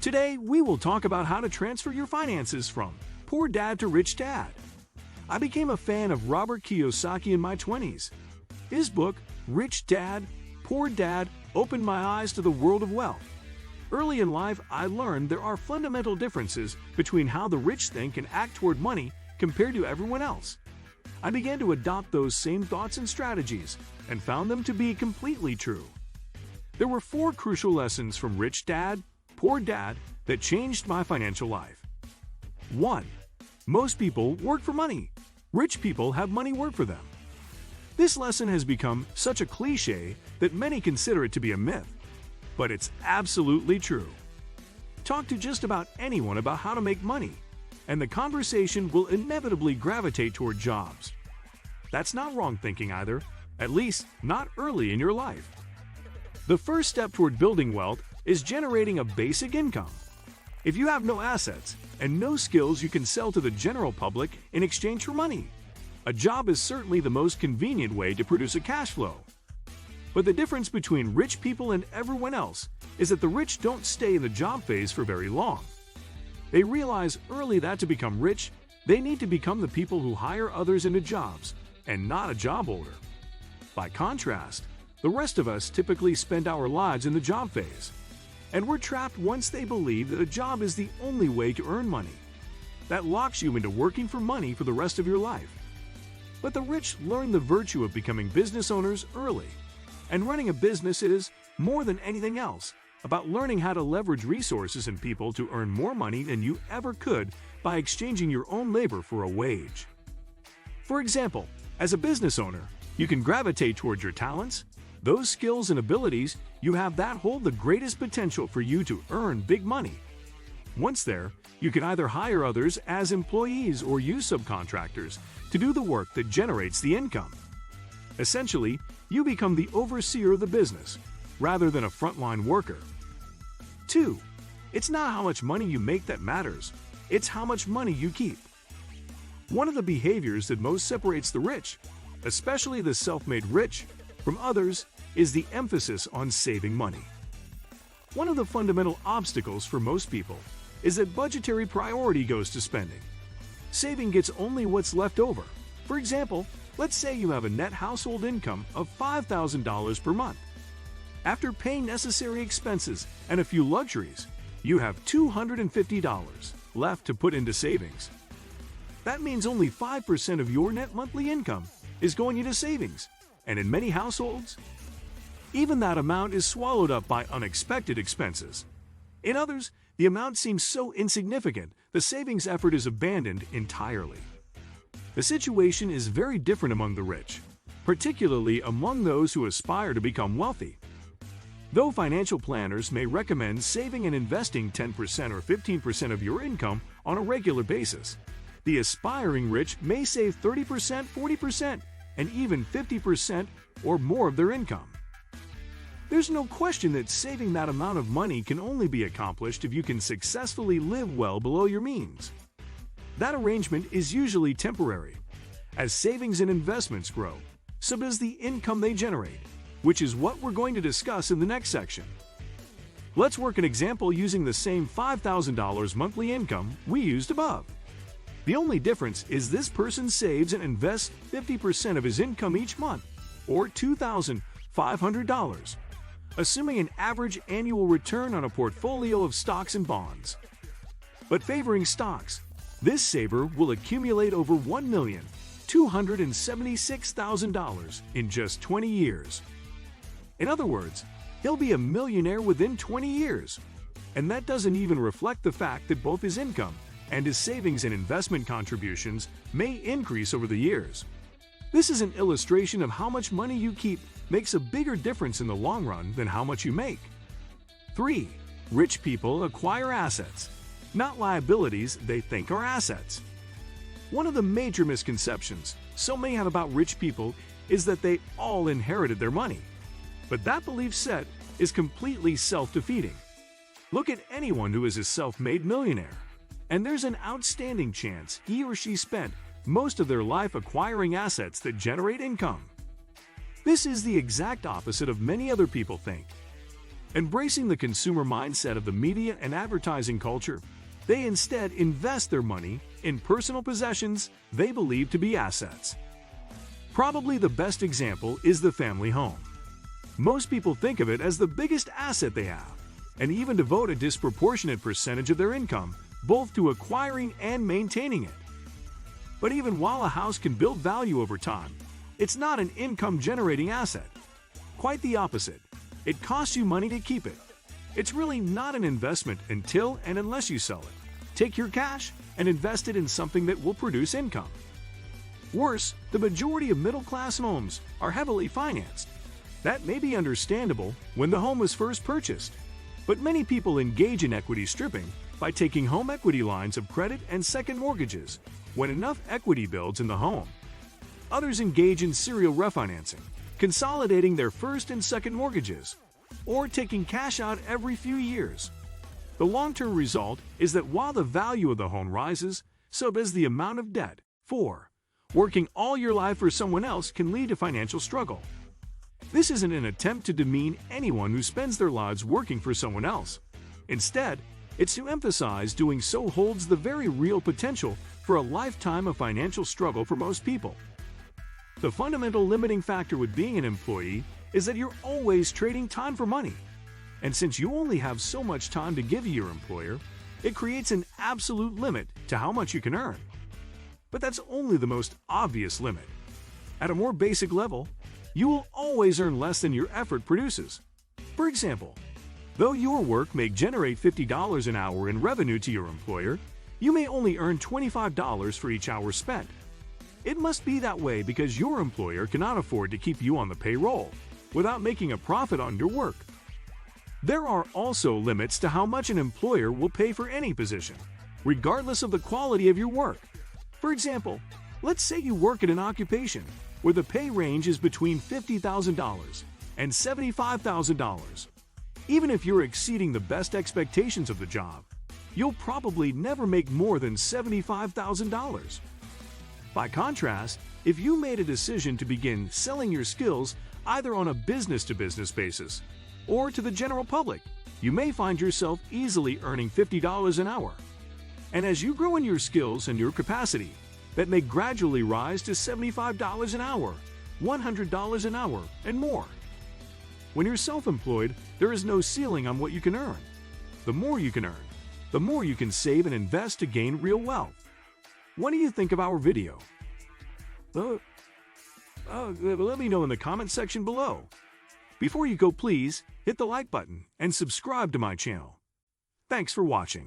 Today, we will talk about how to transfer your finances from poor dad to rich dad. I became a fan of Robert Kiyosaki in my 20s. His book, Rich Dad, Poor Dad, opened my eyes to the world of wealth. Early in life, I learned there are fundamental differences between how the rich think and act toward money compared to everyone else. I began to adopt those same thoughts and strategies and found them to be completely true. There were 4 crucial lessons from Rich Dad, Poor Dad that changed my financial life. 1. Most people work for money. Rich people have money work for them. This lesson has become such a cliché that many consider it to be a myth, but it's absolutely true. Talk to just about anyone about how to make money, and the conversation will inevitably gravitate toward jobs. That's not wrong thinking either, at least not early in your life. The first step toward building wealth is generating a basic income. If you have no assets and no skills you can sell to the general public in exchange for money, a job is certainly the most convenient way to produce a cash flow. But the difference between rich people and everyone else is that the rich don't stay in the job phase for very long. They realize early that to become rich, they need to become the people who hire others into jobs and not a job holder. By contrast, the rest of us typically spend our lives in the job phase, and we're trapped once they believe that a job is the only way to earn money. That locks you into working for money for the rest of your life. But the rich learn the virtue of becoming business owners early. And running a business is, more than anything else, about learning how to leverage resources and people to earn more money than you ever could by exchanging your own labor for a wage. For example, as a business owner, you can gravitate toward your talents, those skills and abilities you have that hold the greatest potential for you to earn big money. Once there, you can either hire others as employees or use subcontractors to do the work that generates the income. Essentially, you become the overseer of the business, rather than a frontline worker. 2. It's not how much money you make that matters, it's how much money you keep. One of the behaviors that most separates the rich, especially the self-made rich, from others is the emphasis on saving money. One of the fundamental obstacles for most people is that budgetary priority goes to spending. Saving gets only what's left over. For example, let's say you have a net household income of $5,000 per month. After paying necessary expenses and a few luxuries, you have $250 left to put into savings. That means only 5% of your net monthly income is going into savings, and in many households, even that amount is swallowed up by unexpected expenses. In others, the amount seems so insignificant, the savings effort is abandoned entirely. The situation is very different among the rich, particularly among those who aspire to become wealthy. Though financial planners may recommend saving and investing 10% or 15% of your income on a regular basis, the aspiring rich may save 30%, 40%, and even 50% or more of their income. There's no question that saving that amount of money can only be accomplished if you can successfully live well below your means. That arrangement is usually temporary. As savings and investments grow, so does the income they generate, which is what we're going to discuss in the next section. Let's work an example using the same $5,000 monthly income we used above. The only difference is this person saves and invests 50% of his income each month, or $2,500, assuming an average annual return on a portfolio of stocks and bonds. But favoring stocks, this saver will accumulate over $1,276,000 in just 20 years. In other words, he'll be a millionaire within 20 years. And that doesn't even reflect the fact that both his income and his savings and investment contributions may increase over the years. This is an illustration of how much money you keep makes a bigger difference in the long run than how much you make. 3. Rich people acquire assets, not liabilities they think are assets. One of the major misconceptions so many have about rich people is that they all inherited their money. But that belief set is completely self-defeating. Look at anyone who is a self-made millionaire, and there's an outstanding chance he or she spent most of their life acquiring assets that generate income. This is the exact opposite of many other people think. Embracing the consumer mindset of the media and advertising culture, they instead invest their money in personal possessions they believe to be assets. Probably the best example is the family home. Most people think of it as the biggest asset they have, and even devote a disproportionate percentage of their income both to acquiring and maintaining it. But even while a house can build value over time, it's not an income-generating asset. Quite the opposite. It costs you money to keep it. It's really not an investment until and unless you sell it. Take your cash and invest it in something that will produce income. Worse, the majority of middle-class homes are heavily financed. That may be understandable when the home was first purchased, but many people engage in equity stripping by taking home equity lines of credit and second mortgages when enough equity builds in the home. Others engage in serial refinancing, consolidating their first and second mortgages, or taking cash out every few years. The long-term result is that while the value of the home rises, so does the amount of debt. 4. Working all your life for someone else can lead to financial struggle. This isn't an attempt to demean anyone who spends their lives working for someone else. Instead, it's to emphasize doing so holds the very real potential for a lifetime of financial struggle for most people. The fundamental limiting factor with being an employee is that you're always trading time for money. And since you only have so much time to give your employer, it creates an absolute limit to how much you can earn. But that's only the most obvious limit. At a more basic level, you will always earn less than your effort produces. For example, though your work may generate $50 an hour in revenue to your employer, you may only earn $25 for each hour spent. It must be that way because your employer cannot afford to keep you on the payroll without making a profit on your work. There are also limits to how much an employer will pay for any position, regardless of the quality of your work. For example, let's say you work at an occupation where the pay range is between $50,000 and $75,000. Even if you're exceeding the best expectations of the job, you'll probably never make more than $75,000. By contrast, if you made a decision to begin selling your skills either on a business-to-business basis or to the general public, you may find yourself easily earning $50 an hour. And as you grow in your skills and your capacity, that may gradually rise to $75 an hour, $100 an hour, and more. When you're self-employed, there is no ceiling on what you can earn. The more you can earn, the more you can save and invest to gain real wealth. What do you think of our video? Let me know in the comment section below. Before you go, please hit the like button and subscribe to my channel. Thanks for watching.